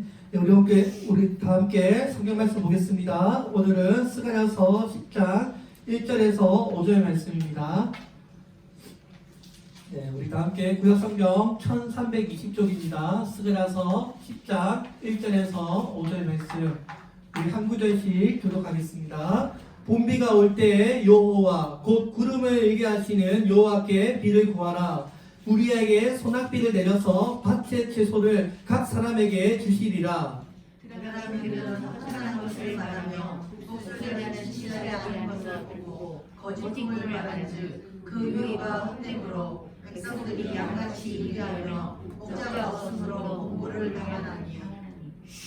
네, 우리 다 함께 성경 말씀 보겠습니다. 오늘은 스가랴서 10장 1절에서 5절 말씀입니다. 네, 우리 다 함께 구약 성경 1320쪽입니다. 스가랴서 10장 1절에서 5절 말씀 우리 한 구절씩 교독하겠습니다. 봄비가 올 때에 여호와 곧 구름을 일게 하시는 여호와께 비를 구하라. 우리에게 소낙비를 내려서 밭의 채소를 각 사람에게 주시리라. 그러나 그는 허탄한 것을 말하며 복수를 내는 시절에 아는 것을 보고 거짓을 말한즉 그 유익과 헛됨으로 백성들이 양같이 일하며 목자가 없으므로 공고를 당하나니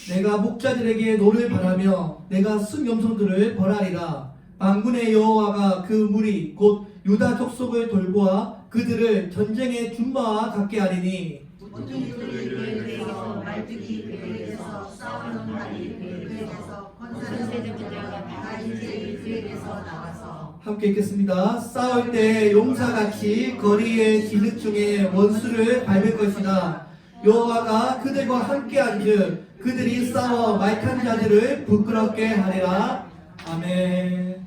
내가 목자들에게 노를 바라며 내가 순염소들을 벌하리라. 만군의 여호와가 그 무리 곧 유다 족속을 돌보아 그들을 전쟁의 준마와 같게 하리니 우tun이 그에게서 말뚝이 그에게서 싸우는 말이 그에게서 권세는 자가 다 이제 그에게서 나와서 함께 읽겠습니다. 싸울 때 용사같이 거리의 진흙 중에 원수를 밟을 것이다. 여호와가 그들과 함께 한즉 그들이 싸워 말탄 자들을 부끄럽게 하리라. 아멘.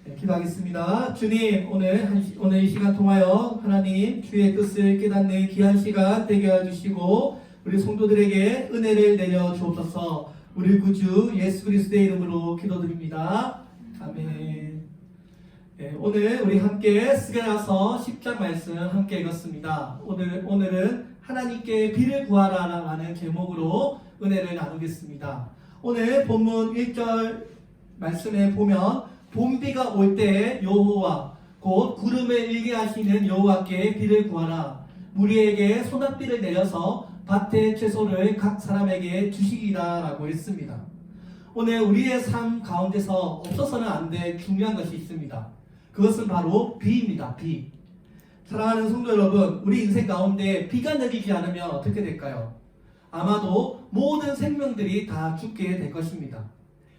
네, 기도하겠습니다. 주님, 오늘 이 시간 통하여 하나님 주의 뜻을 깨닫는 귀한 시간 되게 해주시고 우리 성도들에게 은혜를 내려 주옵소서. 우리 구주 예수 그리스도의 이름으로 기도드립니다. 아멘. 네, 오늘 우리 함께 스가랴서 10장 말씀 함께 읽었습니다. 오늘은 하나님께 비를 구하라라는 제목으로 은혜를 나누겠습니다. 오늘 본문 1절 말씀에 보면 봄비가 올 때 여호와 곧 구름을 일게 하시는 여호와께 비를 구하라. 무리에게 소낙비를 내려서 밭의 채소를 각 사람에게 주시리라 라고 했습니다. 오늘 우리의 삶 가운데서 없어서는 안 될 중요한 것이 있습니다. 그것은 바로 비입니다. 비. 사랑하는 성도 여러분, 우리 인생 가운데 비가 내리지 않으면 어떻게 될까요? 아마도 모든 생명들이 다 죽게 될 것입니다.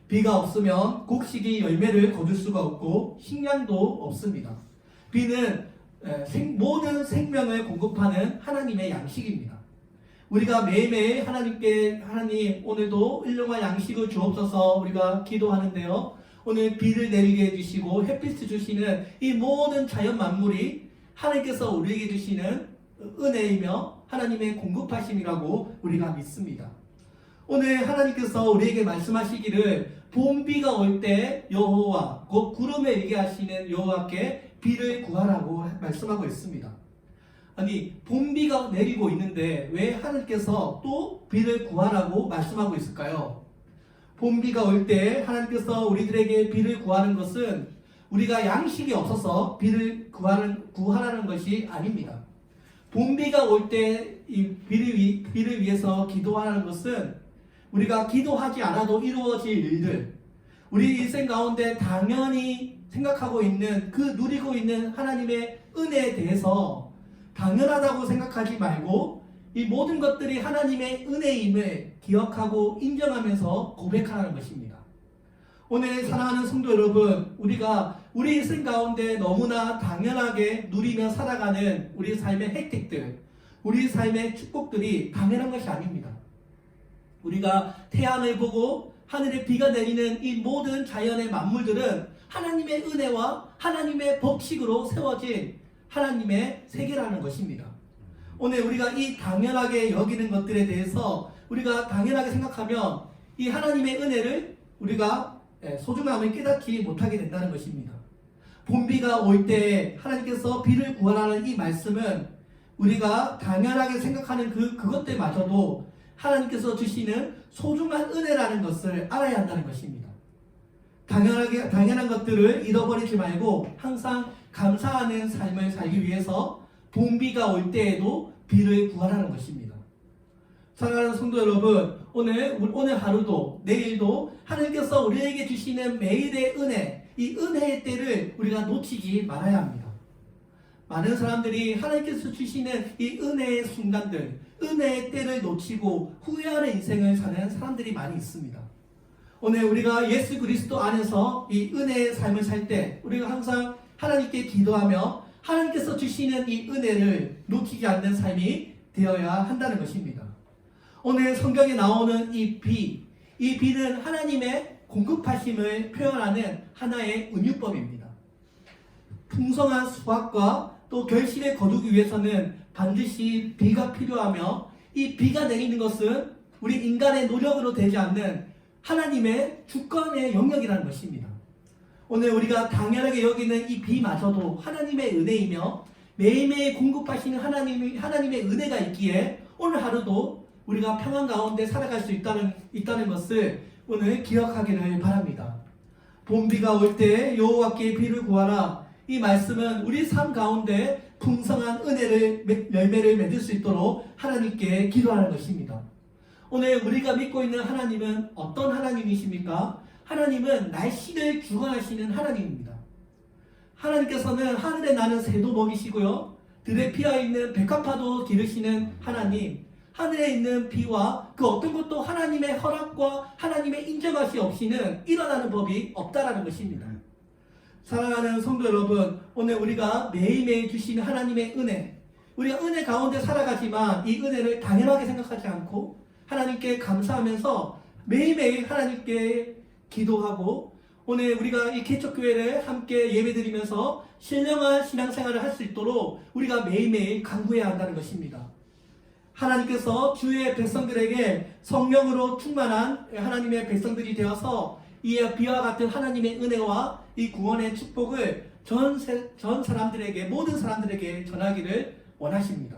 비가 없으면 곡식이 열매를 거둘 수가 없고 식량도 없습니다. 비는 모든 생명을 공급하는 하나님의 양식입니다. 우리가 매일매일 하나님 오늘도 일용할 양식을 주옵소서 우리가 기도하는데요. 오늘 비를 내리게 해주시고 햇빛을 주시는 이 모든 자연 만물이 하나님께서 우리에게 주시는 은혜이며 하나님의 공급하심이라고 우리가 믿습니다. 오늘 하나님께서 우리에게 말씀하시기를 봄비가 올 때 여호와 곧 구름에 일게 하시는 여호와께 비를 구하라고 말씀하고 있습니다. 아니 봄비가 내리고 있는데 왜 하나님께서 또 비를 구하라고 말씀하고 있을까요? 봄비가 올 때 하나님께서 우리들에게 비를 구하는 것은 우리가 양식이 없어서 비를 구하라는 것이 아닙니다. 봄비가 올 때 이 비를 위해서 기도하라는 것은 우리가 기도하지 않아도 이루어질 일들, 우리 일생 가운데 당연히 생각하고 있는 누리고 있는 하나님의 은혜에 대해서 당연하다고 생각하지 말고 이 모든 것들이 하나님의 은혜임을 기억하고 인정하면서 고백하라는 것입니다. 오늘 사랑하는 성도 여러분, 우리가 우리 일생 가운데 너무나 당연하게 누리며 살아가는 우리 삶의 혜택들, 우리 삶의 축복들이 당연한 것이 아닙니다. 우리가 태양을 보고 하늘에 비가 내리는 이 모든 자연의 만물들은 하나님의 은혜와 하나님의 법칙으로 세워진 하나님의 세계라는 것입니다. 오늘 우리가 이 당연하게 여기는 것들에 대해서 우리가 당연하게 생각하면 이 하나님의 은혜를 우리가 소중함을 깨닫지 못하게 된다는 것입니다. 봄비가 올 때 하나님께서 비를 구하라는 이 말씀은 우리가 당연하게 생각하는 그것들마저도 하나님께서 주시는 소중한 은혜라는 것을 알아야 한다는 것입니다. 당연한 것들을 잃어버리지 말고 항상 감사하는 삶을 살기 위해서 봄비가 올 때에도 비를 구하라는 것입니다. 사랑하는 성도 여러분, 오늘 하루도 내일도 하나님께서 우리에게 주시는 매일의 은혜, 이 은혜의 때를 우리가 놓치지 말아야 합니다. 많은 사람들이 하나님께서 주시는 이 은혜의 순간들, 은혜의 때를 놓치고 후회하는 인생을 사는 사람들이 많이 있습니다. 오늘 우리가 예수 그리스도 안에서 이 은혜의 삶을 살 때 우리가 항상 하나님께 기도하며 하나님께서 주시는 이 은혜를 놓치지 않는 삶이 되어야 한다는 것입니다. 오늘 성경에 나오는 이 비는 하나님의 공급하심을 표현하는 하나의 은유법입니다. 풍성한 수확과 또 결실을 거두기 위해서는 반드시 비가 필요하며, 이 비가 내리는 것은 우리 인간의 노력으로 되지 않는 하나님의 주권의 영역이라는 것입니다. 오늘 우리가 당연하게 여기는 이 비마저도 하나님의 은혜이며 매일매일 공급하시는 하나님의 은혜가 있기에 오늘 하루도 우리가 평안 가운데 살아갈 수 있다는 것을 오늘 기억하기를 바랍니다. 봄비가 올 때 여호와께 비를 구하라. 이 말씀은 우리 삶 가운데 풍성한 열매를 맺을 수 있도록 하나님께 기도하는 것입니다. 오늘 우리가 믿고 있는 하나님은 어떤 하나님이십니까? 하나님은 날씨를 주관하시는 하나님입니다. 하나님께서는 하늘에 나는 새도 먹이시고요, 들에 피어있는 백합화도 기르시는 하나님, 하늘에 있는 비와 그 어떤 것도 하나님의 허락과 하나님의 인정하시 없이는 일어나는 법이 없다라는 것입니다. 사랑하는 성도 여러분, 오늘 우리가 매일매일 주시는 하나님의 은혜, 우리가 은혜 가운데 살아가지만 이 은혜를 당연하게 생각하지 않고 하나님께 감사하면서 매일매일 하나님께 기도하고, 오늘 우리가 이 개척교회를 함께 예배드리면서 신령한 신앙생활을 할 수 있도록 우리가 매일매일 간구해야 한다는 것입니다. 하나님께서 주의 백성들에게 성령으로 충만한 하나님의 백성들이 되어서 이 비와 같은 하나님의 은혜와 이 구원의 축복을 전 사람들에게, 모든 사람들에게 전하기를 원하십니다.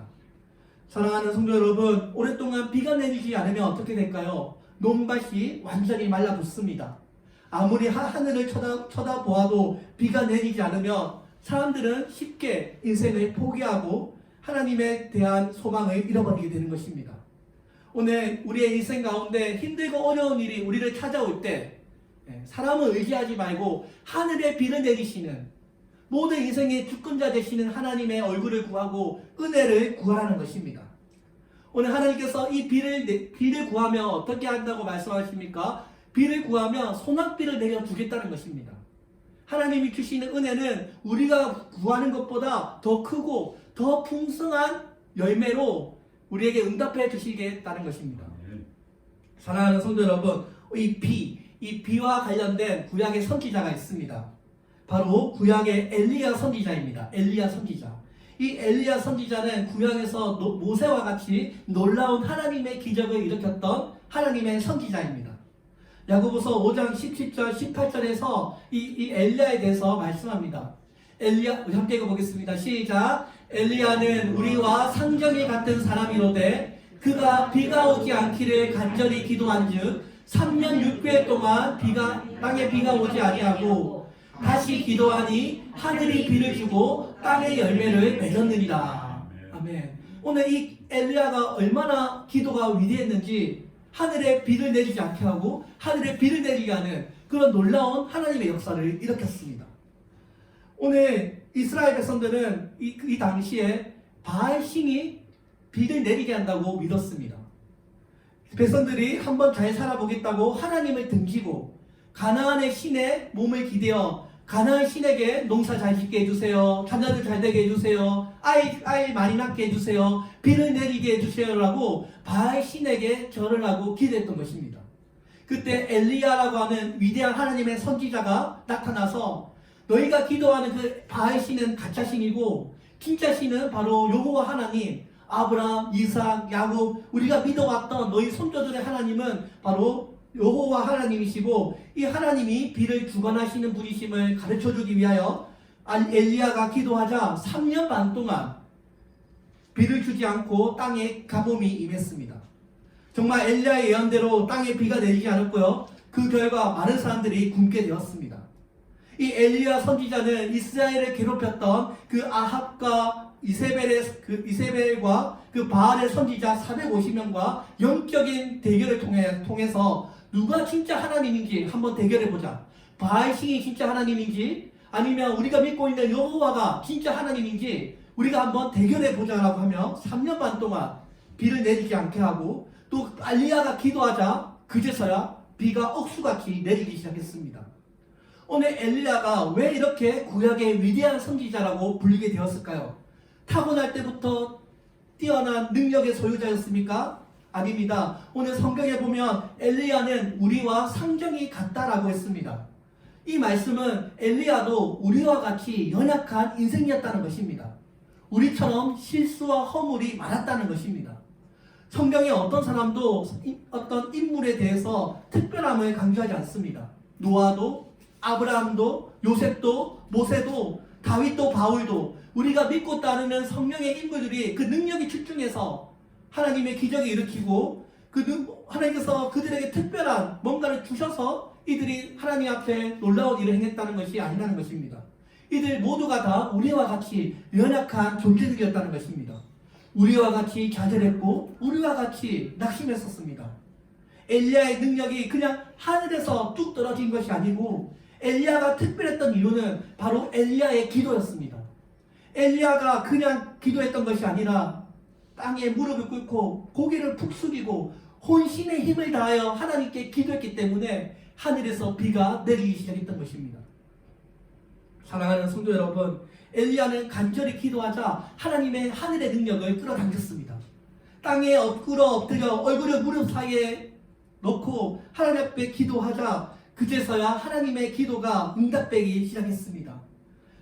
사랑하는 성도 여러분, 오랫동안 비가 내리지 않으면 어떻게 될까요? 논밭이 완전히 말라붙습니다. 아무리 하늘을 쳐다보아도 비가 내리지 않으면 사람들은 쉽게 인생을 포기하고 하나님에 대한 소망을 잃어버리게 되는 것입니다. 오늘 우리의 인생 가운데 힘들고 어려운 일이 우리를 찾아올 때 사람을 의지하지 말고 하늘에 비를 내리시는, 모든 인생의 주권자 되시는 하나님의 얼굴을 구하고 은혜를 구하라는 것입니다. 오늘 하나님께서 이 비를 구하면 어떻게 한다고 말씀하십니까? 비를 구하면 소낙비를 내려주겠다는 것입니다. 하나님이 주시는 은혜는 우리가 구하는 것보다 더 크고 더 풍성한 열매로 우리에게 응답해 주시겠다는 것입니다. 사랑하는 성도 여러분, 이 비와 관련된 구약의 선지자가 있습니다. 바로 구약의 엘리야 선지자입니다. 엘리야 선지자. 이 엘리야 선지자는 구약에서 모세와 같이 놀라운 하나님의 기적을 일으켰던 하나님의 선지자입니다. 야고보서 5장 17절 18절에서 이 엘리야에 대해서 말씀합니다. 엘리야, 우리 함께 읽어보겠습니다. 시작. 엘리야는 우리와 상정이 같은 사람이로되 그가 비가 오지 않기를 간절히 기도한즉 3년 6개월 동안 땅에 비가 오지 아니하고 다시 기도하니 하늘이 비를 주고 땅의 열매를 맺었느니라. 아멘. 오늘 이 엘리야가 얼마나 기도가 위대했는지, 하늘에 비를 내리지 않게 하고 하늘에 비를 내리게 하는 그런 놀라운 하나님의 역사를 일으켰습니다. 오늘 이스라엘 백성들은 이 당시에 바알신이 비를 내리게 한다고 믿었습니다. 백성들이 한번 잘 살아보겠다고 하나님을 등지고 가나안의 신에 몸을 기대어 가나안 신에게 농사 잘 짓게 해주세요, 자녀들 잘 되게 해주세요, 아이 많이 낳게 해주세요, 비를 내리게 해주세요라고 바알 신에게 절을 하고 기도했던 것입니다. 그때 엘리야라고 하는 위대한 하나님의 선지자가 나타나서 너희가 기도하는 그 바알 신은 가짜 신이고 진짜 신은 바로 여호와 하나님, 아브라함, 이삭, 야곱, 우리가 믿어왔던 너희 손자들의 하나님은 바로 여호와 하나님이시고 이 하나님이 비를 주관하시는 분이심을 가르쳐주기 위하여 엘리야가 기도하자 3년 반 동안 비를 주지 않고 땅에 가뭄이 임했습니다. 정말 엘리야의 예언대로 땅에 비가 내리지 않았고요, 그 결과 많은 사람들이 굶게 되었습니다. 이 엘리야 선지자는 이스라엘을 괴롭혔던 그 아합과 이세벨과 그 바알의 선지자 450명과 영적인 대결을 통해서 누가 진짜 하나님인지 한번 대결해보자. 바알 신이 진짜 하나님인지 아니면 우리가 믿고 있는 여호와가 진짜 하나님인지 우리가 한번 대결해보자라고 하며 3년 반 동안 비를 내리지 않게 하고, 또 엘리야가 기도하자 그제서야 비가 억수같이 내리기 시작했습니다. 오늘 엘리야가 왜 이렇게 구약의 위대한 선지자라고 불리게 되었을까요? 타고날 때부터 뛰어난 능력의 소유자였습니까? 아닙니다. 오늘 성경에 보면 엘리야는 우리와 상정이 같다라고 했습니다. 이 말씀은 엘리야도 우리와 같이 연약한 인생이었다는 것입니다. 우리처럼 실수와 허물이 많았다는 것입니다. 성경에 어떤 사람도 어떤 인물에 대해서 특별함을 강조하지 않습니다. 노아도, 아브라함도, 요셉도, 모세도, 다윗도, 바울도 우리가 믿고 따르는 성령의 인물들이 그 능력이 출중해서 하나님의 기적을 일으키고 하나님께서 그들에게 특별한 뭔가를 주셔서 이들이 하나님 앞에 놀라운 일을 행했다는 것이 아니라는 것입니다. 이들 모두가 다 우리와 같이 연약한 존재들이었다는 것입니다. 우리와 같이 좌절했고 우리와 같이 낙심했었습니다. 엘리야의 능력이 그냥 하늘에서 뚝 떨어진 것이 아니고 엘리야가 특별했던 이유는 바로 엘리야의 기도였습니다. 엘리야가 그냥 기도했던 것이 아니라 땅에 무릎을 꿇고 고개를 푹 숙이고 혼신의 힘을 다하여 하나님께 기도했기 때문에 하늘에서 비가 내리기 시작했던 것입니다. 사랑하는 성도 여러분, 엘리야는 간절히 기도하자 하나님의 하늘의 능력을 끌어당겼습니다. 땅에 엎드려 얼굴을 무릎 사이에 놓고 하나님 앞에 기도하자 그제서야 하나님의 기도가 응답되기 시작했습니다.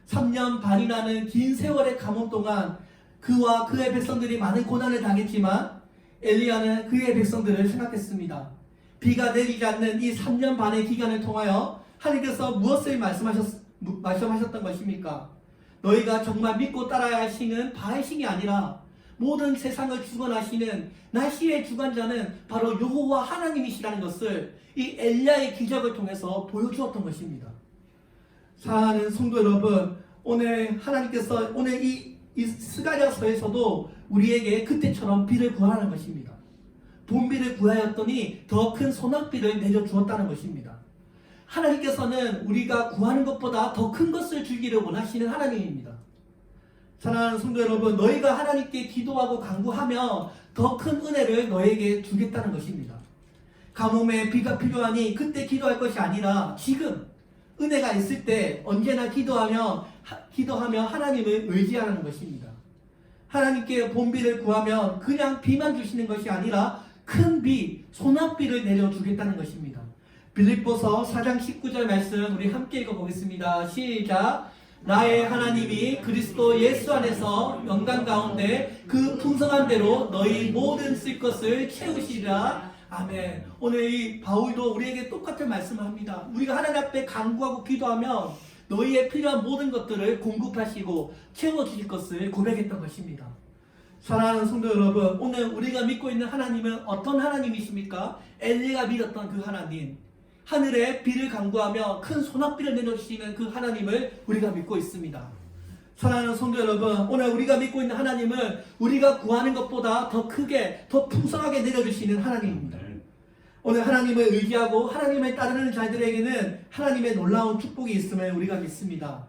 3년 반이라는 긴 세월의 가뭄 동안 그와 그의 백성들이 많은 고난을 당했지만 엘리야는 그의 백성들을 생각했습니다. 비가 내리지 않는 이 3년 반의 기간을 통하여 하나님께서 무엇을 말씀하셨던 것입니까? 너희가 정말 믿고 따라야 하시는 바의 신이 아니라 모든 세상을 주관하시는 날씨의 주관자는 바로 여호와 하나님이시라는 것을 이 엘리야의 기적을 통해서 보여주었던 것입니다. 사랑하는 성도 여러분, 오늘 하나님께서 오늘 이 스가랴서에서도 우리에게 그때처럼 비를 구하라는 것입니다. 봄비를 구하였더니 더 큰 소낙비를 내려주었다는 것입니다. 하나님께서는 우리가 구하는 것보다 더 큰 것을 주기를 원하시는 하나님입니다. 사랑하는 성도 여러분, 너희가 하나님께 기도하고 간구하며 더 큰 은혜를 너에게 주겠다는 것입니다. 가뭄에 비가 필요하니 그때 기도할 것이 아니라 지금 은혜가 있을 때 언제나 기도하며 하나님을 의지하라는 것입니다. 하나님께 봄비를 구하면 그냥 비만 주시는 것이 아니라 큰 비, 소낙비를 내려주겠다는 것입니다. 빌립보서 4장 19절 말씀 우리 함께 읽어보겠습니다. 시작. 나의 하나님이 그리스도 예수 안에서 영광 가운데 그 풍성한 대로 너희 모든 쓸 것을 채우시리라. 아멘. 오늘 이 바울도 우리에게 똑같은 말씀을 합니다. 우리가 하나님 앞에 간구하고 기도하면 너희의 필요한 모든 것들을 공급하시고 채워주실 것을 고백했던 것입니다. 사랑하는 성도 여러분, 오늘 우리가 믿고 있는 하나님은 어떤 하나님이십니까? 엘리야가 믿었던 그 하나님, 하늘에 비를 간구하며 큰 소낙비를 내려주시는 그 하나님을 우리가 믿고 있습니다. 사랑하는 성도 여러분, 오늘 우리가 믿고 있는 하나님은 우리가 구하는 것보다 더 크게, 더 풍성하게 내려주시는 하나님입니다. 오늘 하나님을 의지하고 하나님을 따르는 자들에게는 하나님의 놀라운 축복이 있음을 우리가 믿습니다.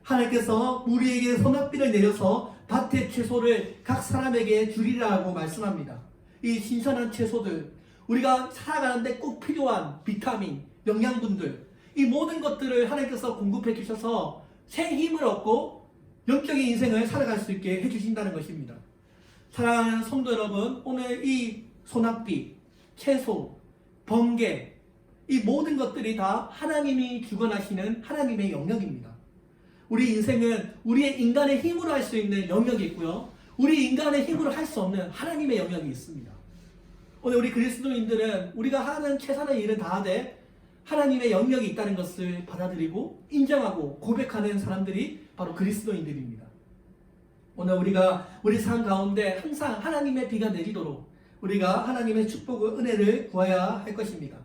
하나님께서 우리에게 소낙비를 내려서 밭의 채소를 각 사람에게 주리라고 말씀합니다. 이 신선한 채소들, 우리가 살아가는데 꼭 필요한 비타민, 영양분들, 이 모든 것들을 하나님께서 공급해 주셔서 새 힘을 얻고 영적인 인생을 살아갈 수 있게 해주신다는 것입니다. 사랑하는 성도 여러분, 오늘 이 소낙비, 채소, 번개, 이 모든 것들이 다 하나님이 주관하시는 하나님의 영역입니다. 우리 인생은 우리의 인간의 힘으로 할 수 있는 영역이 있고요, 우리 인간의 힘으로 할 수 없는 하나님의 영역이 있습니다. 오늘 우리 그리스도인들은 우리가 하는 최선의 일을 다하되 하나님의 영역이 있다는 것을 받아들이고 인정하고 고백하는 사람들이 바로 그리스도인들입니다. 오늘 우리가 우리 삶 가운데 항상 하나님의 비가 내리도록 우리가 하나님의 축복과 은혜를 구해야 할 것입니다.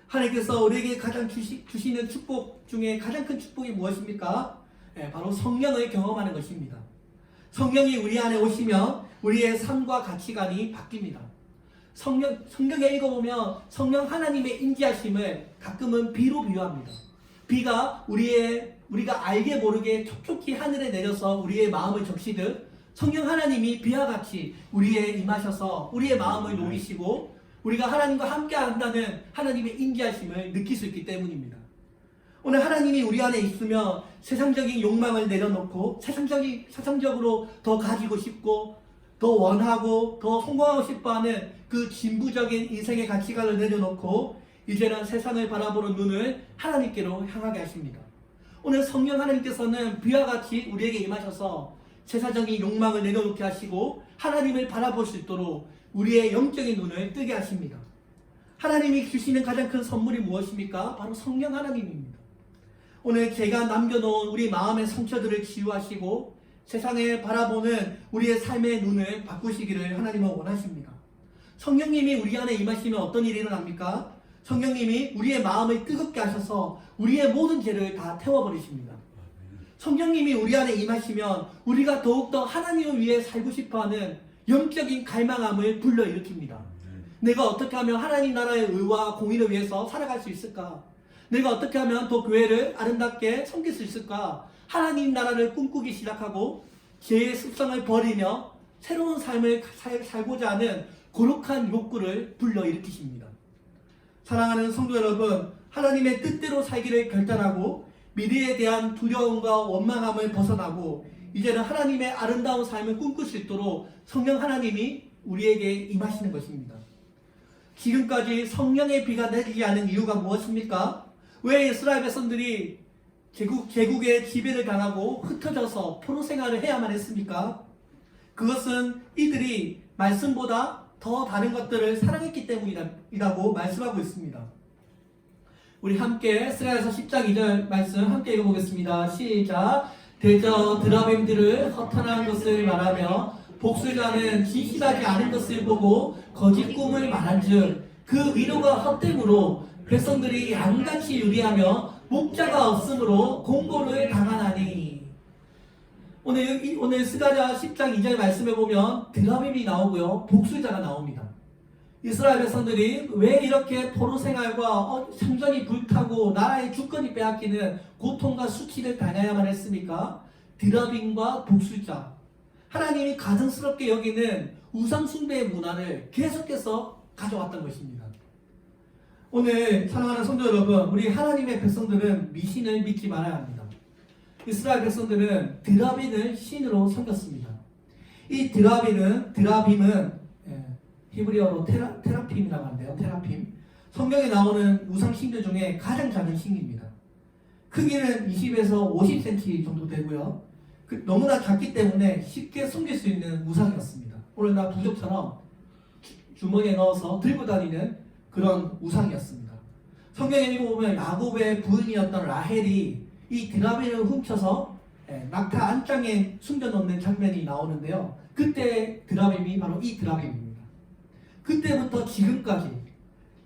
하나님께서 우리에게 가장 주시는 축복 중에 가장 큰 축복이 무엇입니까? 바로 성령을 경험하는 것입니다. 성령이 우리 안에 오시면 우리의 삶과 가치관이 바뀝니다. 성경에 읽어보면 성령 하나님의 인지하심을 가끔은 비로 비유합니다. 비가 우리가 알게 모르게 촉촉히 하늘에 내려서 우리의 마음을 적시듯 성령 하나님이 비와 같이 우리에 임하셔서 우리의 마음을 녹이시고 우리가 하나님과 함께 한다는 하나님의 인지하심을 느낄 수 있기 때문입니다. 오늘 하나님이 우리 안에 있으면 세상적인 욕망을 내려놓고 세상적으로 더 가지고 싶고 더 원하고 더 성공하고 싶어하는 그 진부적인 인생의 가치관을 내려놓고 이제는 세상을 바라보는 눈을 하나님께로 향하게 하십니다. 오늘 성령 하나님께서는 비와 같이 우리에게 임하셔서 세상적인 욕망을 내려놓게 하시고 하나님을 바라볼 수 있도록 우리의 영적인 눈을 뜨게 하십니다. 하나님이 주시는 가장 큰 선물이 무엇입니까? 바로 성령 하나님입니다. 오늘 제가 남겨놓은 우리 마음의 상처들을 치유하시고 세상에 바라보는 우리의 삶의 눈을 바꾸시기를 하나님은 원하십니다. 성령님이 우리 안에 임하시면 어떤 일이 일어납니까? 성령님이 우리의 마음을 뜨겁게 하셔서 우리의 모든 죄를 다 태워버리십니다. 성령님이 우리 안에 임하시면 우리가 더욱더 하나님을 위해 살고 싶어하는 영적인 갈망함을 불러일으킵니다. 내가 어떻게 하면 하나님 나라의 의와 공의를 위해서 살아갈 수 있을까? 내가 어떻게 하면 더 교회를 아름답게 섬길 수 있을까? 하나님 나라를 꿈꾸기 시작하고 죄의 습성을 버리며 새로운 삶을 살고자 하는 거룩한 욕구를 불러일으키십니다. 사랑하는 성도 여러분, 하나님의 뜻대로 살기를 결단하고 미래에 대한 두려움과 원망함을 벗어나고 이제는 하나님의 아름다운 삶을 꿈꿀 수 있도록 성령 하나님이 우리에게 임하시는 것입니다. 지금까지 성령의 비가 내리지 않은 이유가 무엇입니까? 왜 이스라엘 백성들이 제국의 지배를 당하고 흩어져서 포로 생활을 해야만 했습니까? 그것은 이들이 말씀보다 더 다른 것들을 사랑했기 때문이라고 말씀하고 있습니다. 우리 함께 스가랴서 10장 2절 말씀 함께 읽어보겠습니다. 시작. 대저 드라빔들을 허탄한 것을 말하며 복술자는 진실하지 않은 것을 보고 거짓 꿈을 말한즉 그 위로가 헛됨으로 백성들이 양같이 유리하며 목자가 없으므로 공고를 당하나니. 오늘 스가랴 10장 2절 말씀에 보면 드라빔이 나오고요, 복술자가 나옵니다. 이스라엘 백성들이 왜 이렇게 포로 생활과 성전이 불타고 나라의 주권이 빼앗기는 고통과 수치를 당해야만 했습니까? 드라빔과 복술자, 하나님이 가증스럽게 여기는 우상 숭배의 문화를 계속해서 가져왔던 것입니다. 오늘 사랑하는 성도 여러분, 우리 하나님의 백성들은 미신을 믿지 말아야 합니다. 이스라엘 백성들은 드라빔을 신으로 섬겼습니다. 이 드라빔은 히브리어로 테라핌이라고 하는데요. 테라핌. 성경에 나오는 우상신들 중에 가장 작은 신입니다. 크기는 20에서 50cm 정도 되고요. 너무나 작기 때문에 쉽게 숨길 수 있는 우상이었습니다. 오늘날 부적처럼 주머니에 넣어서 들고 다니는 그런 우상이었습니다. 성경에 읽어보면 야곱의 부인이었던 라헬이 이 드라빔을 훔쳐서 낙타 안장에 숨겨놓는 장면이 나오는데요. 그때 드라빔이 바로 이 드라빔입니다. 그때부터 지금까지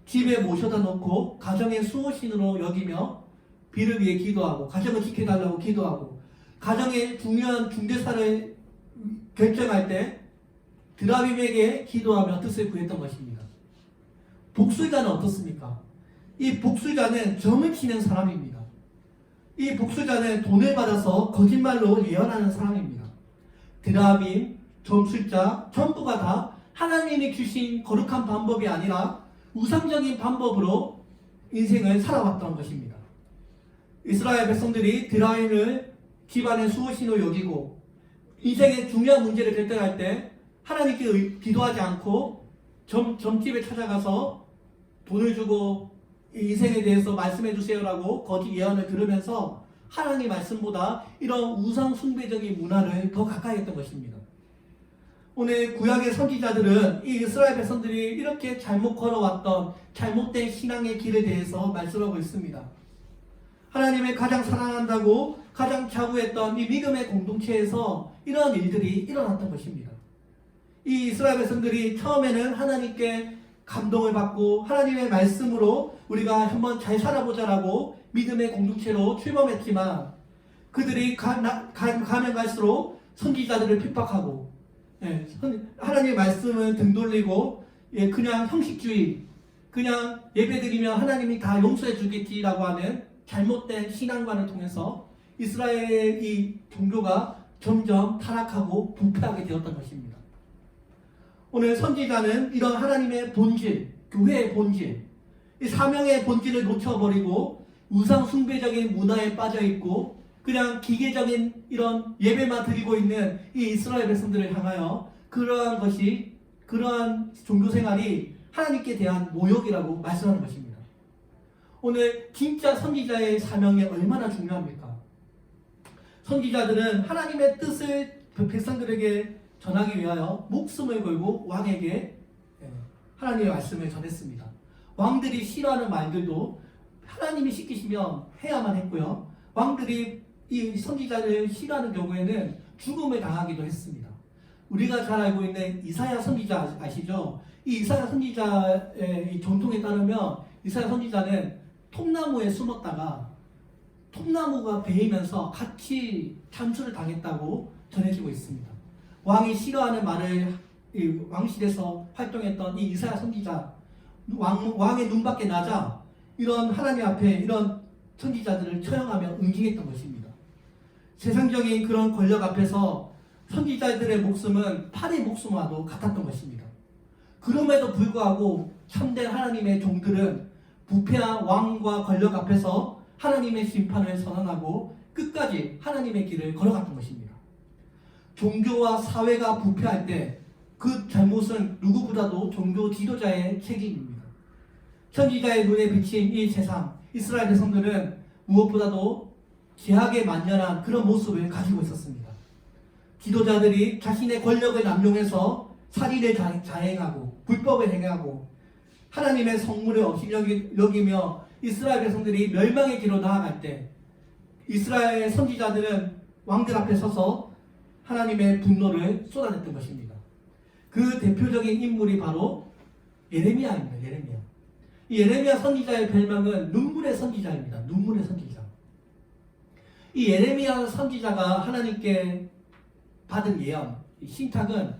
집에 모셔다 놓고 가정의 수호신으로 여기며 비를 위해 기도하고 가정을 지켜달라고 기도하고 가정의 중요한 중대사를 결정할 때 드라빔에게 기도하며 뜻을 구했던 것입니다. 복술자는 어떻습니까? 이 복술자는 점을 치는 사람입니다. 이 복술자는 돈을 받아서 거짓말로 예언하는 사람입니다. 드라빔, 점술자 전부가 다 하나님이 주신 거룩한 방법이 아니라 우상적인 방법으로 인생을 살아왔던 것입니다. 이스라엘 백성들이 드라빔을 집안의 수호신으로 여기고 인생의 중요한 문제를 결정할 때 하나님께 기도하지 않고 점집에 찾아가서 돈을 주고 인생에 대해서 말씀해 주세요라고 거짓 예언을 들으면서 하나님 말씀보다 이런 우상 숭배적인 문화를 더 가까이 했던 것입니다. 오늘 구약의 선지자들은 이 이스라엘 백성들이 이렇게 잘못 걸어왔던 잘못된 신앙의 길에 대해서 말씀하고 있습니다. 하나님을 가장 사랑한다고 가장 자부했던 이 믿음의 공동체에서 이러한 일들이 일어났던 것입니다. 이 이스라엘 백성들이 처음에는 하나님께 감동을 받고 하나님의 말씀으로 우리가 한번 잘 살아보자라고 믿음의 공동체로 출범했지만 그들이 가면 갈수록 선지자들을 핍박하고 하나님의 말씀을 등 돌리고 그냥 형식주의, 그냥 예배드리면 하나님이 다 용서해 주겠지라고 하는 잘못된 신앙관을 통해서 이스라엘의 이 종교가 점점 타락하고 부패하게 되었던 것입니다. 오늘 선지자는 이런 하나님의 본질, 교회의 본질, 이 사명의 본질을 놓쳐버리고 우상 숭배적인 문화에 빠져있고 그냥 기계적인 이런 예배만 드리고 있는 이 이스라엘 백성들을 향하여 그러한 종교 생활이 하나님께 대한 모욕이라고 말씀하는 것입니다. 오늘 진짜 선지자의 사명이 얼마나 중요합니까? 선지자들은 하나님의 뜻을 백성들에게 전하기 위하여 목숨을 걸고 왕에게 하나님의 말씀을 전했습니다. 왕들이 싫어하는 말들도 하나님이 시키시면 해야만 했고요. 왕들이 이 선지자를 싫어하는 경우에는 죽음을 당하기도 했습니다. 우리가 잘 알고 있는 이사야 선지자 아시죠? 이 이사야 선지자의 이 전통에 따르면 이사야 선지자는 톱나무에 숨었다가 톱나무가 베이면서 같이 참수를 당했다고 전해지고 있습니다. 왕이 싫어하는 말을 왕실에서 활동했던 이 이사야 선지자, 왕의 눈밖에 나자 이런 하나님 앞에 이런 선지자들을 처형하며 응징했던 것입니다. 세상적인 그런 권력 앞에서 선지자들의 목숨은 팔의 목숨과도 같았던 것입니다. 그럼에도 불구하고 참된 하나님의 종들은 부패한 왕과 권력 앞에서 하나님의 심판을 선언하고 끝까지 하나님의 길을 걸어갔던 것입니다. 종교와 사회가 부패할 때 그 잘못은 누구보다도 종교 지도자의 책임입니다. 선지자의 눈에 비친 이 세상, 이스라엘 백성들은 무엇보다도 죄악에 만연한 그런 모습을 가지고 있었습니다. 지도자들이 자신의 권력을 남용해서 살인을 자행하고 불법을 행하고 하나님의 성물을 없이 여기며 이스라엘 백성들이 멸망의 길로 나아갈 때 이스라엘 선지자들은 왕들 앞에 서서 하나님의 분노를 쏟아냈던 것입니다. 그 대표적인 인물이 바로 예레미야입니다. 예레미야. 이 예레미야 선지자의 별명은 눈물의 선지자입니다. 눈물의 선지자. 이 예레미야 선지자가 하나님께 받은 예언, 신탁은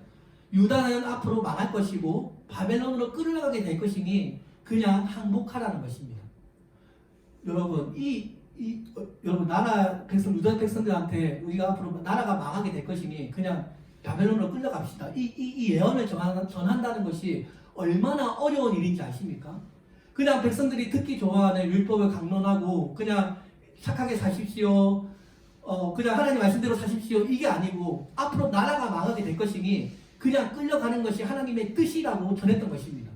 유다는 앞으로 망할 것이고 바벨론으로 끌어가게 될 것이니 그냥 항복하라는 것입니다. 여러분, 여러분 나라 백성, 유다 백성들한테 우리가 앞으로 나라가 망하게 될 것이니 그냥 바벨론으로 끌려갑시다. 이 예언을 전한다는 것이 얼마나 어려운 일인지 아십니까? 그냥 백성들이 듣기 좋아하는 율법을 강론하고 그냥 착하게 사십시오. 그냥 하나님 말씀대로 사십시오. 이게 아니고 앞으로 나라가 망하게 될 것이니 그냥 끌려가는 것이 하나님의 뜻이라고 전했던 것입니다.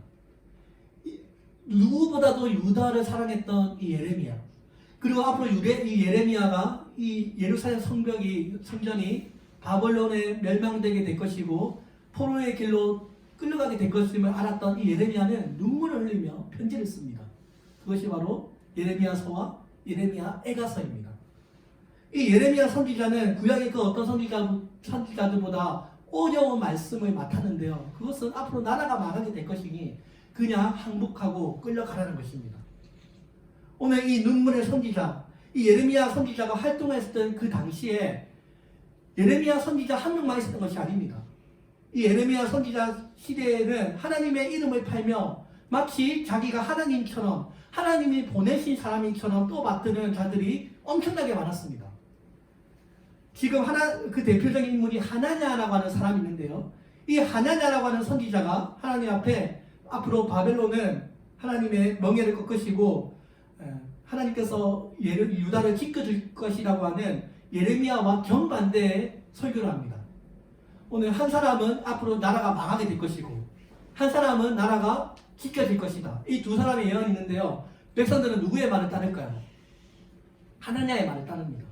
누구보다도 유다를 사랑했던 이 예레미야. 그리고 앞으로 이 예레미야가 이 예루살렘 성전이 바벨론에 멸망되게 될 것이고 포로의 길로 끌려가게 될 것임을 알았던 이 예레미야는 눈물을 흘리며 편지를 씁니다. 그것이 바로 예레미야서와 예레미야 애가서입니다. 이 예레미야 선지자는 구약의 그 어떤 선지자들보다 어려운 말씀을 맡았는데요. 그것은 앞으로 나라가 망하게 될 것이니 그냥 항복하고 끌려가라는 것입니다. 오늘 이 눈물의 선지자, 이 예레미야 선지자가 활동했던 그 당시에 예레미야 선지자 한 명만 있었던 것이 아닙니다. 이 예레미야 선지자 시대에는 하나님의 이름을 팔며 마치 자기가 하나님처럼 하나님이 보내신 사람인처럼 또 받드는 자들이 엄청나게 많았습니다. 지금 그 대표적인 인물이 하나냐라고 하는 사람이 있는데요. 이 하나냐라고 하는 선지자가 하나님 앞에 앞으로 바벨론은 하나님의 멍에를 꺾으시고 하나님께서 유다를 지켜줄 것이라고 하는 예레미야와 정반대의 설교를 합니다. 오늘 한 사람은 앞으로 나라가 망하게 될 것이고 한 사람은 나라가 지켜질 것이다. 이 두 사람의 예언이 있는데요. 백성들은 누구의 말을 따를까요? 하나냐의 말을 따릅니다.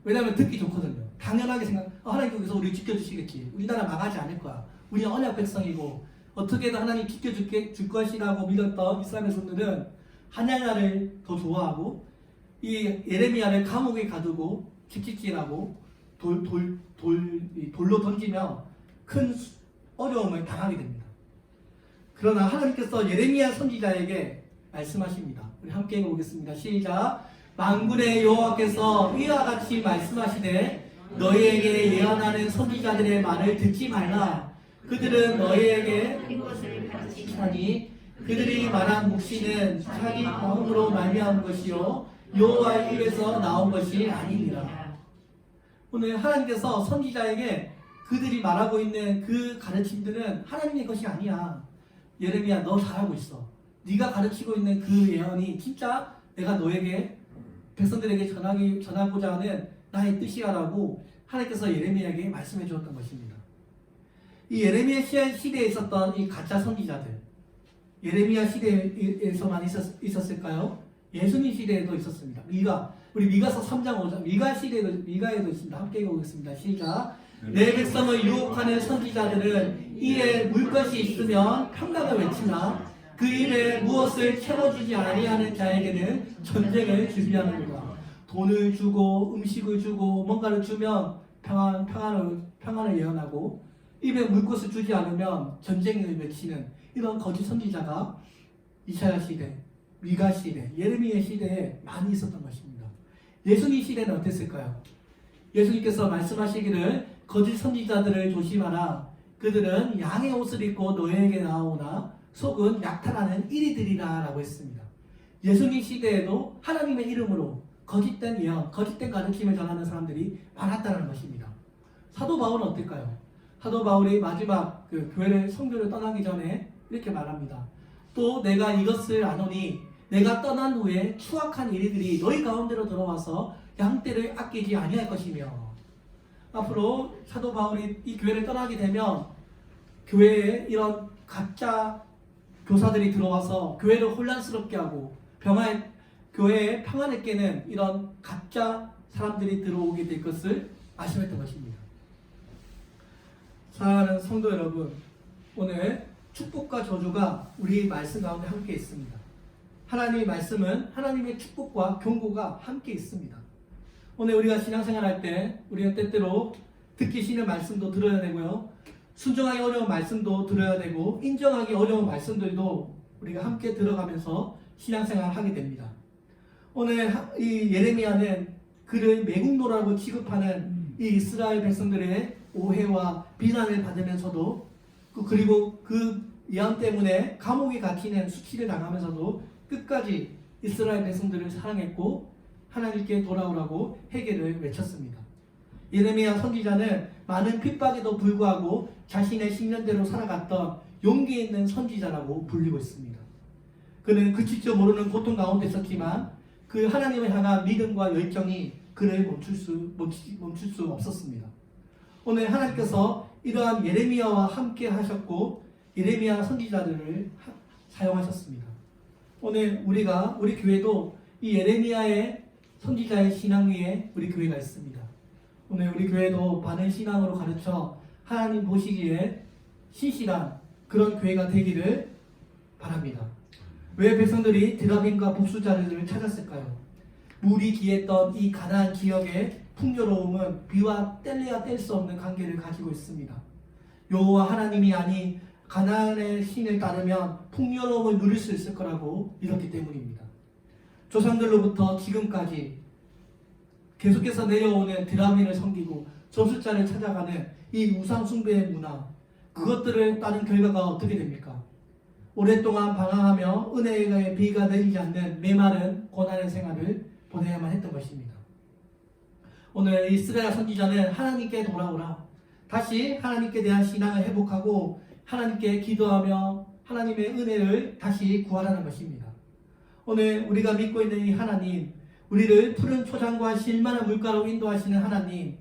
왜냐하면 듣기 좋거든요. 당연하게 하나님께서 우리 지켜주시겠지. 우리나라 망하지 않을 거야. 우리는 언약 백성이고 어떻게든 하나님 지켜줄 것이라고 믿었던 이스라엘 백성들은 하나냐를 더 좋아하고 이 예레미야를 감옥에 가두고 칙칙질하고 돌로 던지며 큰 어려움을 당하게 됩니다. 그러나 하나님께서 예레미야 선지자에게 말씀하십니다. 우리 함께 읽어보겠습니다. 시작. 만군의 여호와께서 이와 같이 말씀하시되 너희에게 예언하는 선지자들의 말을 듣지 말라. 그들은 너희에게 것을 가르치니 그들이 말한 묵시는 자기 마음으로 말미암은 것이요 여호와의 입에서 나온 것이 아니니라. 오늘 하나님께서 선지자에게 그들이 말하고 있는 그 가르침들은 하나님의 것이 아니야. 예레미야, 너 잘하고 있어. 네가 가르치고 있는 그 예언이 진짜 내가 너에게 백성들에게 전하고자 하는 나의 뜻이야라고 하나님께서 예레미야에게 말씀해 주었던 것입니다. 이 예레미야 시대에 있었던 이 가짜 선지자들, 예레미야 시대에서만 있었을까요? 예수님 시대에도 있었습니다. 우리 미가서 3장 5장, 미가에도 있습니다. 함께 읽어보겠습니다. 시작. 내 백성을 유혹하는 선지자들은 이에 물것이 있으면 평강을 외치나 그 입에 무엇을 채워주지 아니하는 자에게는 전쟁을 준비하는구나. 돈을 주고 음식을 주고 뭔가를 주면 평안을 예언하고 입에 물것을 주지 않으면 전쟁을 외치는 이런 거짓 선지자가 이사야 시대, 미가 시대, 예레미야 시대에 많이 있었던 것입니다. 예수님 시대는 어땠을까요? 예수님께서 말씀하시기를 거짓 선지자들을 조심하라. 그들은 양의 옷을 입고 너희에게 나오나 속은 약탈하는 이리들이라 라고 했습니다. 예수님 시대에도 하나님의 이름으로 거짓된 예언, 거짓된 가르침을 전하는 사람들이 많았다는 것입니다. 사도 바울은 어떨까요? 사도 바울이 마지막 교회를 성교를 떠나기 전에 이렇게 말합니다. 또 내가 이것을 아노니 내가 떠난 후에 추악한 이리들이 너희 가운데로 들어와서 양떼를 아끼지 아니할 것이며, 앞으로 사도 바울이 이 교회를 떠나게 되면 교회에 이런 가짜 교사들이 들어와서 교회를 혼란스럽게 하고 교회에 평안을 깨는 이런 가짜 사람들이 들어오게 될 것을 말씀했던 것입니다. 사랑하는 성도 여러분, 오늘 축복과 저주가 우리 말씀 가운데 함께 있습니다. 하나님의 말씀은 하나님의 축복과 경고가 함께 있습니다. 오늘 우리가 신앙생활 할 때 우리는 때때로 듣기 싫은 말씀도 들어야 되고요, 순종하기 어려운 말씀도 들어야 되고, 인정하기 어려운 말씀들도 우리가 함께 들어가면서 신앙생활을 하게 됩니다. 오늘 이 예레미야는 그를 매국노라고 취급하는 이 이스라엘 백성들의 오해와 비난을 받으면서도, 그리고 그 예언 때문에 감옥에 갇히는 수치를 당하면서도 끝까지 이스라엘 백성들을 사랑했고 하나님께 돌아오라고 회개를 외쳤습니다. 예레미야 선지자는 많은 핍박에도 불구하고 자신의 신년대로 살아갔던 용기 있는 선지자라고 불리고 있습니다. 그는 그칠줄 모르는 고통 가운데 있었지만 그 하나님을 향한 믿음과 열정이 그를 멈출 수 없었습니다. 오늘 하나님께서 이러한 예레미야와 함께 하셨고 예레미야 선지자들을 사용하셨습니다. 오늘 우리 교회도 이 예레미야의 선지자의 신앙 위에 우리 교회가 있습니다. 오늘 우리 교회도 바른 신앙으로 가르쳐 하나님 보시기에 신실한 그런 교회가 되기를 바랍니다. 왜 백성들이 드라빔과 복수자들을 찾았을까요? 물이 기했던 이 가나안 지역의 풍요로움은 비와 뗄래야 뗄 수 없는 관계를 가지고 있습니다. 여호와 하나님이 아니 가나안의 신을 따르면 풍요로움을 누릴 수 있을 거라고 믿었기 때문입니다. 조상들로부터 지금까지 계속해서 내려오는 드라민을 섬기고 저술자를 찾아가는 이 우상 숭배의 문화, 그것들을 따른 결과가 어떻게 됩니까? 오랫동안 방황하며 은혜의 비가 내리지 않는 메마른 고난의 생활을 보내야만 했던 것입니다. 오늘 이스라엘 선지자는 하나님께 돌아오라, 다시 하나님께 대한 신앙을 회복하고 하나님께 기도하며 하나님의 은혜를 다시 구하라는 것입니다. 오늘 우리가 믿고 있는 이 하나님, 우리를 푸른 초장과 실만한 물가로 인도하시는 하나님,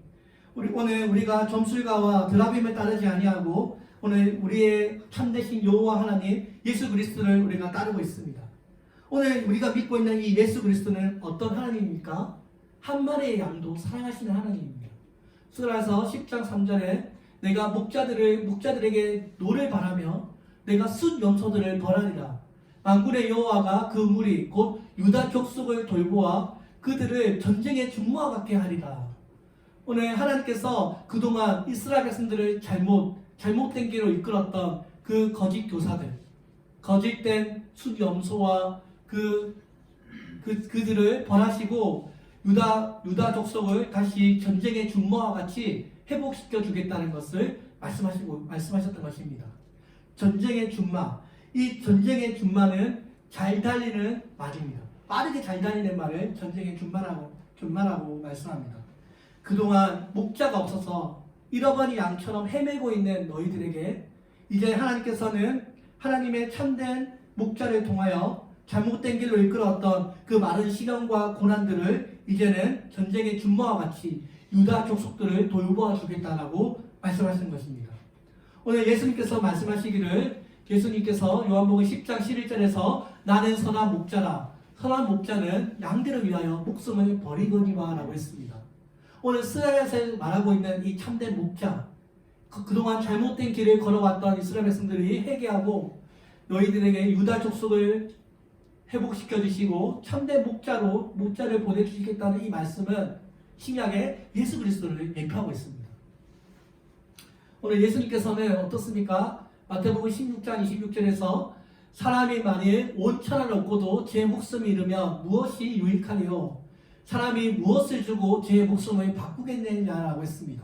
오늘 우리가 점술가와 드라빔을 따르지 아니하고 오늘 우리의 참되신 여호와 하나님 예수 그리스도를 우리가 따르고 있습니다. 오늘 우리가 믿고 있는 이 예수 그리스도는 어떤 하나님입니까? 한 마리의 양도 사랑하시는 하나님입니다. 스가랴서 10장 3절에 내가 목자들에게 노를 바라며 내가 숫 염소들을 벌하리라. 만군의 여호와가 그 무리 곧 유다 족속을 돌보아 그들을 전쟁의 준무와 같게 하리라. 오늘 하나님께서 그동안 이스라엘 백성들을 잘못된 길로 이끌었던 그 거짓 교사들, 거짓된 숫 염소와 그들을 벌하시고 유다 족속을 다시 전쟁의 준무와 같이 회복시켜 주겠다는 것을 말씀하셨던 것입니다. 전쟁의 준마, 이 전쟁의 준마는 잘 달리는 말입니다. 빠르게 잘 달리는 말을 전쟁의 준마라고 말씀합니다. 그동안 목자가 없어서 잃어버린 양처럼 헤매고 있는 너희들에게 이제 하나님께서는 하나님의 참된 목자를 통하여 잘못된 길로 이끌어왔던 그 많은 시련과 고난들을 이제는 전쟁의 준마와 같이 유다 족속들을 돌보아 주겠다라고 말씀하시는 것입니다. 오늘 예수님께서 말씀하시기를 예수님께서 요한복음 10장 11절에서 나는 선한 목자라. 선한 목자는 양들을 위하여 목숨을 버리거니와 라고 했습니다. 오늘 스라엘에서 말하고 있는 이 참된 목자, 그동안 잘못된 길을 걸어왔던 이스라엘 백성들이 회개하고 너희들에게 유다 족속을 회복시켜 주시고 참된 목자를 보내주시겠다는 이 말씀은 신약에 예수 그리스도를 예표하고 있습니다. 오늘 예수님께서는 어떻습니까? 마태복음 16장 26절에서 사람이 만일 온 천하를 얻고도 제 목숨을 잃으면 무엇이 유익하리요? 사람이 무엇을 주고 제 목숨을 바꾸겠느냐라고 했습니다.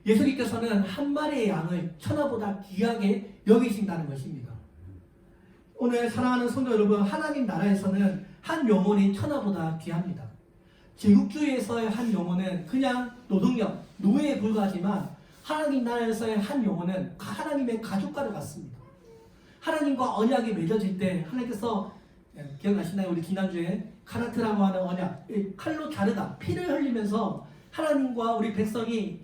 예수님께서는 한 마리의 양을 천하보다 귀하게 여기신다는 것입니다. 오늘 사랑하는 성도 여러분, 하나님 나라에서는 한 영혼이 천하보다 귀합니다. 제국주의에서의 한 영혼은 그냥 노동력, 노예에 불과하지만 하나님 나라에서의 한 영혼은 하나님의 가족과도 같습니다. 하나님과 언약이 맺어질 때 하나님께서 기억나시나요? 우리 지난주에 카라트라고 하는 언약, 칼로 자르다 피를 흘리면서 하나님과 우리 백성이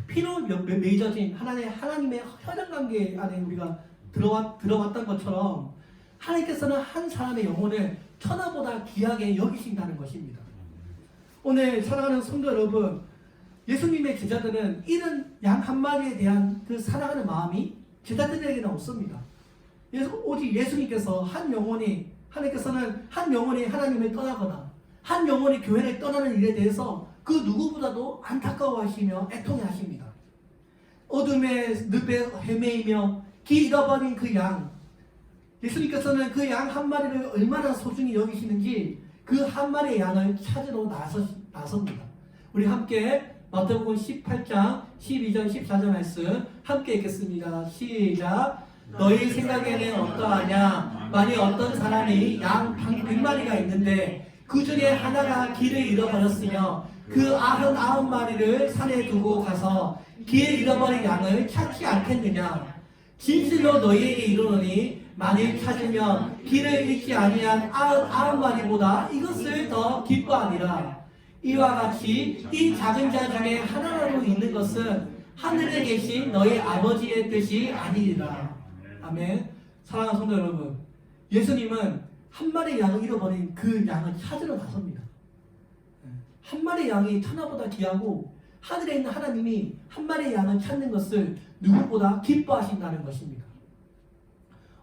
피로 맺어진 하나님의 혈연관계 안에 우리가 들어왔던 것처럼 하나님께서는 한 사람의 영혼을 천하보다 귀하게 여기신다는 것입니다. 오늘 사랑하는 성도 여러분, 예수님의 제자들은 이런 양 한 마리에 대한 그 사랑하는 마음이 제자들에게는 없습니다. 오직 예수님께서 하나님께서는 한 영혼이 하나님을 떠나거나 한 영혼이 교회를 떠나는 일에 대해서 그 누구보다도 안타까워하시며 애통해하십니다. 어둠의 늪에 헤매이며 길 잃어버린 그 양, 예수님께서는 그 양 한 마리를 얼마나 소중히 여기시는지 그 한 마리의 양을 찾으러 나섭니다. 우리 함께 마태복음 18장 12절 14절 말씀 함께 읽겠습니다. 시작. 너희 생각에는 어떠하냐? 만일 어떤 사람이 양 100마리가 있는데 그 중에 하나가 길을 잃어버렸으며 그 99마리를 산에 두고 가서 길을 잃어버린 양을 찾지 않겠느냐? 진실로 너희에게 이르노니 만일 찾으면 길을 잃지 아니한 99마리보다 이것을 더 기뻐하니라. 이와 같이 이 작은 자 중에 하나라도 있는 것은 하늘에 계신 너희 아버지의 뜻이 아니리라. 아멘. 사랑하는 성도 여러분, 예수님은 한 마리 양을 잃어버린 그 양을 찾으러 나섭니다. 한 마리 양이 천하보다 귀하고 하늘에 있는 하나님이 한 마리 양을 찾는 것을 누구보다 기뻐하신다는 것입니다.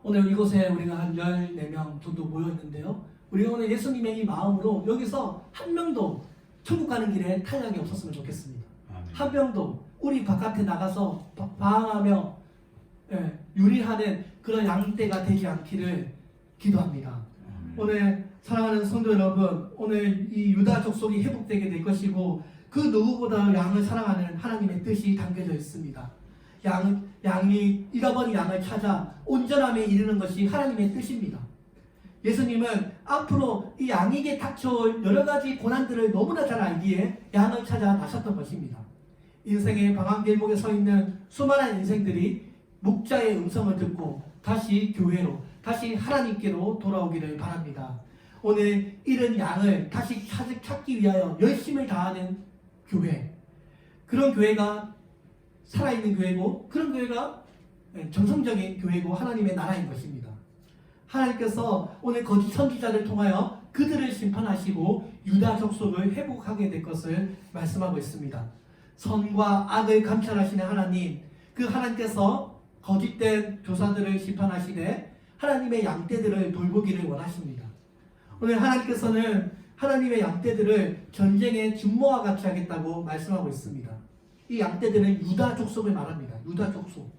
오늘 이곳에 우리가 한 14명 정도 모여있는데요, 우리가 오늘 예수님의 이 마음으로 여기서 한 명도 천국 가는 길에 탈락이 없었으면 좋겠습니다. 한 명도 우리 바깥에 나가서 방황하며 유리하는 그런 양떼가 되지 않기를 기도합니다. 오늘 사랑하는 성도 여러분, 오늘 이 유다 족속이 회복되게 될 것이고 그 누구보다 양을 사랑하는 하나님의 뜻이 담겨져 있습니다. 양이 잃어버린 양을 찾아 온전함에 이르는 것이 하나님의 뜻입니다. 예수님은 앞으로 이 양에게 닥쳐올 여러 가지 고난들을 너무나 잘 알기에 양을 찾아 나섰던 것입니다. 인생의 방황길목에 서 있는 수많은 인생들이 목자의 음성을 듣고 다시 교회로, 다시 하나님께로 돌아오기를 바랍니다. 오늘 잃은 양을 다시 찾기 위하여 열심을 다하는 교회, 그런 교회가 살아있는 교회고 그런 교회가 정성적인 교회고 하나님의 나라인 것입니다. 하나님께서 오늘 거짓 선지자를 통하여 그들을 심판하시고 유다 족속을 회복하게 될 것을 말씀하고 있습니다. 선과 악을 감찰하시는 하나님, 그 하나님께서 거짓된 교사들을 심판하시되 하나님의 양떼들을 돌보기를 원하십니다. 오늘 하나님께서는 하나님의 양떼들을 전쟁의 준모와 같이 하겠다고 말씀하고 있습니다. 이 양떼들은 유다 족속을 말합니다. 유다 족속.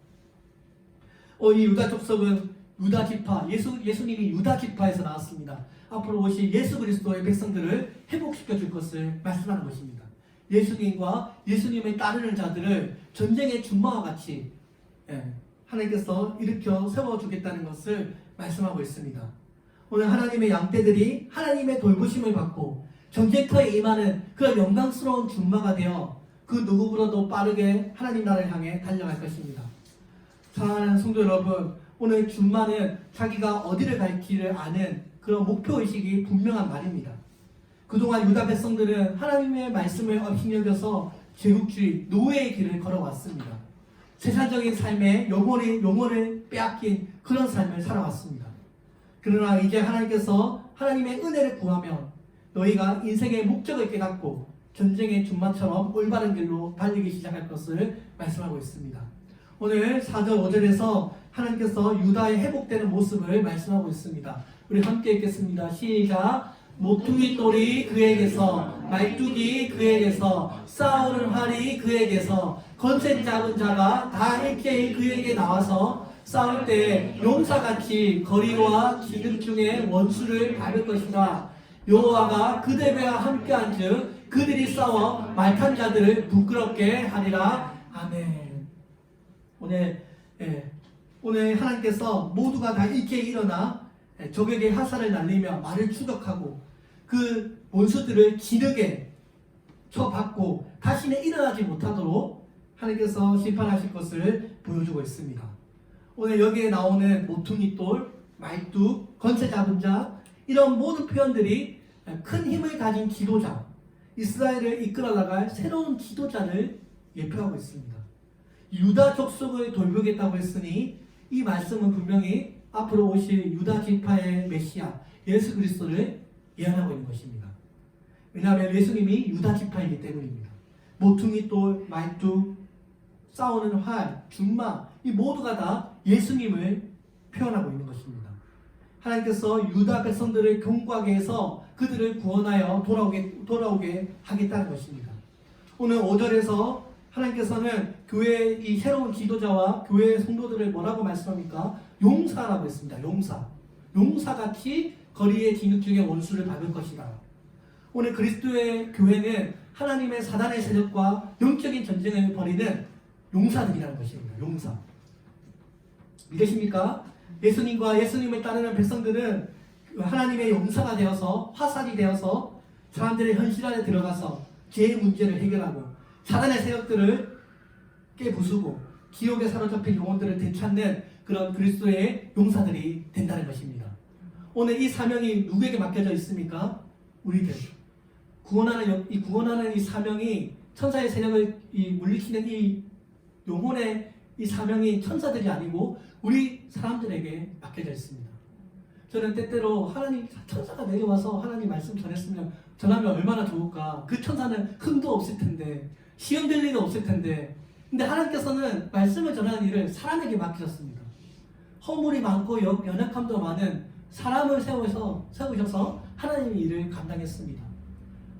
이 유다 족속은 유다 지파, 예수님이 유다 지파에서 나왔습니다. 앞으로 오실 예수 그리스도의 백성들을 회복시켜 줄 것을 말씀하는 것입니다. 예수님과 예수님을 따르는 자들을 전쟁의 준마와 같이 하나님께서 일으켜 세워주겠다는 것을 말씀하고 있습니다. 오늘 하나님의 양떼들이 하나님의 돌보심을 받고 전쟁터에 임하는 그런 영광스러운 준마가 되어 그 누구보다도 빠르게 하나님 나라를 향해 달려갈 것입니다. 사랑하는 성도 여러분, 오늘 준마는 자기가 어디를 갈지를 아는 그런 목표의식이 분명한 말입니다. 그동안 유다 백성들은 하나님의 말씀을 업신여겨서 제국주의, 노예의 길을 걸어왔습니다. 세상적인 삶에 영혼을 빼앗긴 그런 삶을 살아왔습니다. 그러나 이제 하나님께서 하나님의 은혜를 구하면 너희가 인생의 목적을 깨닫고 전쟁의 준마처럼 올바른 길로 달리기 시작할 것을 말씀하고 있습니다. 오늘 4절 5절에서 하나님께서 유다의 회복되는 모습을 말씀하고 있습니다. 우리 함께 읽겠습니다. 시작. 모퉁이 돌이 그에게서, 말뚝이 그에게서, 싸우는 활이 그에게서, 건세 잡은 자가 다 일제히 그에게 나와서 싸울 때 용사같이 거리와 기능 중에 원수를 밟을 것이다. 여호와가 그들과 함께한즉 그들이 싸워 말탄 자들을 부끄럽게 하리라. 아멘. 오늘 하나님께서 모두가 다 일제히 일어나 적에게 화살을 날리며 말을 추격하고 그 원수들을 진흙에 쳐박고 다시는 일어나지 못하도록 하나님께서 심판하실 것을 보여주고 있습니다. 오늘 여기에 나오는 모퉁이돌, 말뚝, 건세 잡은 자, 이런 모든 표현들이 큰 힘을 가진 지도자, 이스라엘을 이끌어 나갈 새로운 지도자를 예표하고 있습니다. 유다 족속을 돌보겠다고 했으니 이 말씀은 분명히 앞으로 오실 유다 지파의 메시아 예수 그리스도를 예언하고 있는 것입니다. 왜냐하면 예수님이 유다 지파이기 때문입니다. 모퉁이 돌, 말뚝, 싸우는 활, 준마, 이 모두가 다 예수님을 표현하고 있는 것입니다. 하나님께서 유다 백성들을 경고하게 해서 그들을 구원하여 돌아오게 하겠다는 것입니다. 오늘 5절에서 하나님께서는 교회의 이 새로운 지도자와 교회의 성도들을 뭐라고 말씀합니까? 용사라고 했습니다. 용사같이 거리의 진흙 중에 원수를 밟을 것이다. 오늘 그리스도의 교회는 하나님의 사단의 세력과 영적인 전쟁을 벌이는 용사들이라는 것입니다. 용사. 믿으십니까? 예수님과 예수님을 따르는 백성들은 하나님의 용사가 되어서 화살이 되어서 사람들의 현실 안에 들어가서 죄의 문제를 해결하고 사단의 세력들을 깨부수고 지옥에 사로잡힌 영혼들을 되찾는 그런 그리스도의 용사들이 된다는 것입니다. 오늘 이 사명이 누구에게 맡겨져 있습니까? 우리들. 구원하는 이 사명이 천사의 세력을 물리치는 이 영혼의 이 사명이 천사들이 아니고 우리 사람들에게 맡겨져 있습니다. 저는 때때로 하나님 천사가 내려와서 하나님 말씀 전하면 얼마나 좋을까. 그 천사는 흠도 없을 텐데 시험 될 일도 없을 텐데 근데 하나님께서는 말씀을 전하는 일을 사람에게 맡기셨습니다. 허물이 많고 연약함도 많은 사람을 세우셔서 하나님의 일을 감당했습니다.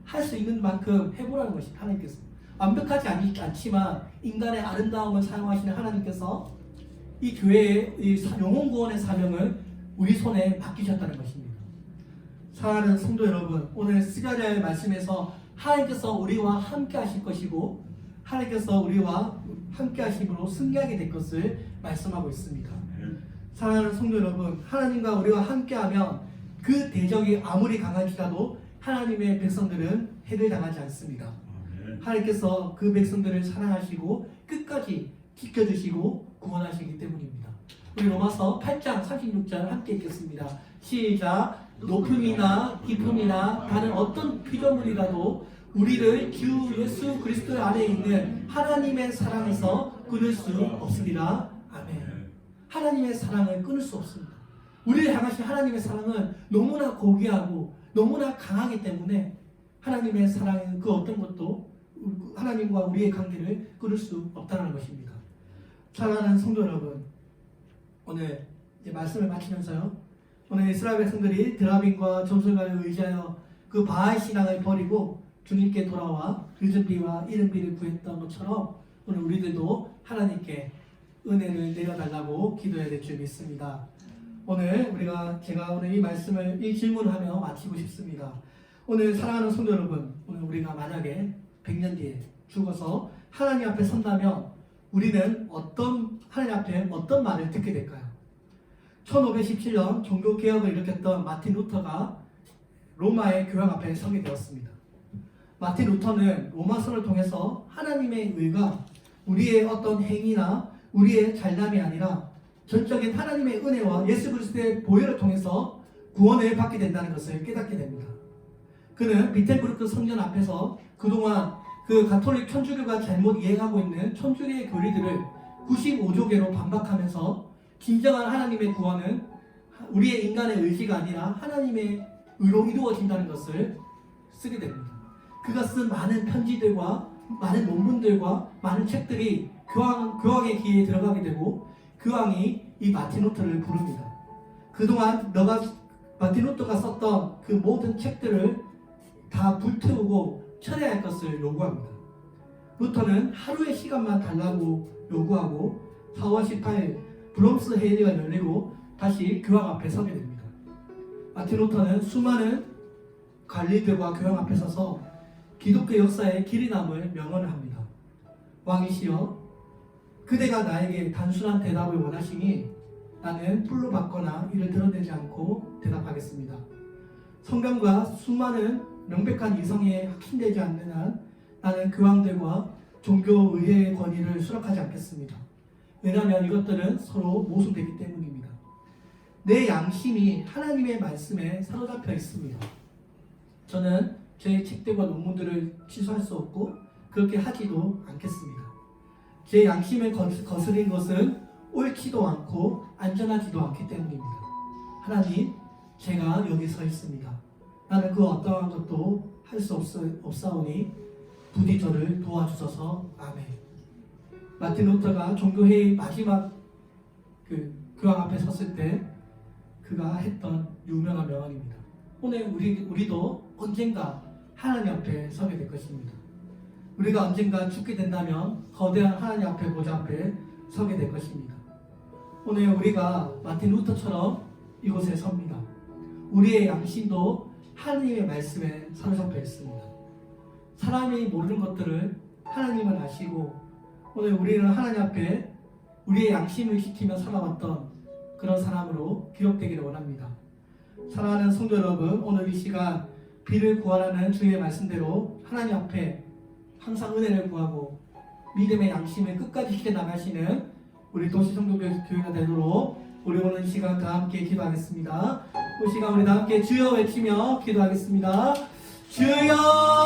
할 수 있는 만큼 해보라는 것입니다. 하나님께서 완벽하지 않지만 인간의 아름다움을 사용하시는 하나님께서 이 교회의 이 영혼 구원의 사명을 우리 손에 맡기셨다는 것입니다. 사랑하는 성도 여러분, 오늘 스가랴의 말씀에서 하나님께서 우리와 함께 하실 것이고 하나님께서 우리와 함께 하심으로 승리하게 될 것을 말씀하고 있습니다. 사랑하는 성도 여러분, 하나님과 우리와 함께하면 그 대적이 아무리 강할지라도 하나님의 백성들은 해를 당하지 않습니다. 하나님께서 그 백성들을 사랑하시고 끝까지 지켜주시고 구원하시기 때문입니다. 우리 로마서 8장 36절 함께 읽겠습니다. 시작. 높음이나 깊음이나 다른 어떤 피조물이라도 우리를 주 예수 그리스도 안에 있는 하나님의 사랑에서 끊을 수 없으리라. 아멘. 하나님의 사랑을 끊을 수 없습니다. 우리를 향하신 하나님의 사랑은 너무나 고귀하고 너무나 강하기 때문에 하나님의 사랑은 그 어떤 것도 하나님과 우리의 관계를 끊을 수 없다는 것입니다. 사랑하는 성도 여러분, 오늘 이제 말씀을 마치면서요. 오늘 이스라엘 백성들이 드라빔과 점술가를 의지하여 그 바알 신앙을 버리고 주님께 돌아와 늦은비와 이른비를 구했던 것처럼 오늘 우리들도 하나님께 은혜를 내려달라고 기도해야 될 줄 믿습니다. 오늘 제가 오늘 이 말씀을 이 질문을 하며 마치고 싶습니다. 오늘 사랑하는 성도 여러분, 오늘 우리가 만약에 100년 뒤에 죽어서 하나님 앞에 선다면 우리는 하나님 앞에 어떤 말을 듣게 될까요? 1517년 종교개혁을 일으켰던 마틴 루터가 로마의 교황 앞에 서게 되었습니다. 마틴 루터는 로마서를 통해서 하나님의 의가 우리의 어떤 행위나 우리의 잘남이 아니라 전적인 하나님의 은혜와 예수 그리스도의 보혈을 통해서 구원을 받게 된다는 것을 깨닫게 됩니다. 그는 비텐부르크 성전 앞에서 그동안 그 가톨릭 천주교가 잘못 이해하고 있는 천주교의 교리들을 95조개로 반박하면서 진정한 하나님의 구원은 우리의 인간의 의지가 아니라 하나님의 의로 이루어진다는 것을 쓰게 됩니다. 그가 쓴 많은 편지들과 많은 논문들과 많은 책들이 교황의 귀에 들어가게 되고 교황이 이 마틴 루터를 부릅니다. 그동안 마틴 루터가 썼던 그 모든 책들을 다 불태우고 철회할 것을 요구합니다. 루터는 하루의 시간만 달라고 요구하고 4월 18일 브롬스 회의가 열리고 다시 교황 앞에 서게 됩니다. 마틴 루터는 수많은 관리들과 교황 앞에 서서 기독교 역사에 길이 남을 명언을 합니다. 왕이시여, 그대가 나에게 단순한 대답을 원하시니 나는 풀로 받거나 이를 드러내지 않고 대답하겠습니다. 성경과 수많은 명백한 이성에 확신되지 않는 한 나는 교황들과 종교의회의 권위를 수락하지 않겠습니다. 왜냐하면 이것들은 서로 모순되기 때문입니다. 내 양심이 하나님의 말씀에 사로잡혀 있습니다. 저는 제 책들과 논문들을 취소할 수 없고 그렇게 하지도 않겠습니다. 제 양심을 거스린 것은 옳지도 않고 안전하지도 않기 때문입니다. 하나님, 제가 여기 서 있습니다. 나는 그 어떠한 것도 할 수 없사오니 부디 저를 도와주소서. 아멘. 마틴 루터가 종교회의 마지막 교황 앞에 섰을 때 그가 했던 유명한 명언입니다. 오늘 우리도 언젠가 하나님 앞에 서게 될 것입니다. 우리가 언젠가 죽게 된다면 거대한 하나님 앞에 보좌 앞에 서게 될 것입니다. 오늘 우리가 마틴 루터처럼 이곳에 섭니다. 우리의 양심도 하나님의 말씀에 사로잡혀 있습니다. 사람이 모르는 것들을 하나님은 아시고 오늘 우리는 하나님 앞에 우리의 양심을 지키며 살아왔던 그런 사람으로 기록되기를 원합니다. 사랑하는 성도 여러분, 오늘 이 시간 비를 구하라는 주의 말씀대로 하나님 앞에 항상 은혜를 구하고 믿음의 양심을 끝까지 지켜나가시는 우리 도시성도교회가 되도록 우리 오늘 시간 다 함께 기도하겠습니다. 이 시간 우리 다 함께 주여 외치며 기도하겠습니다. 주여!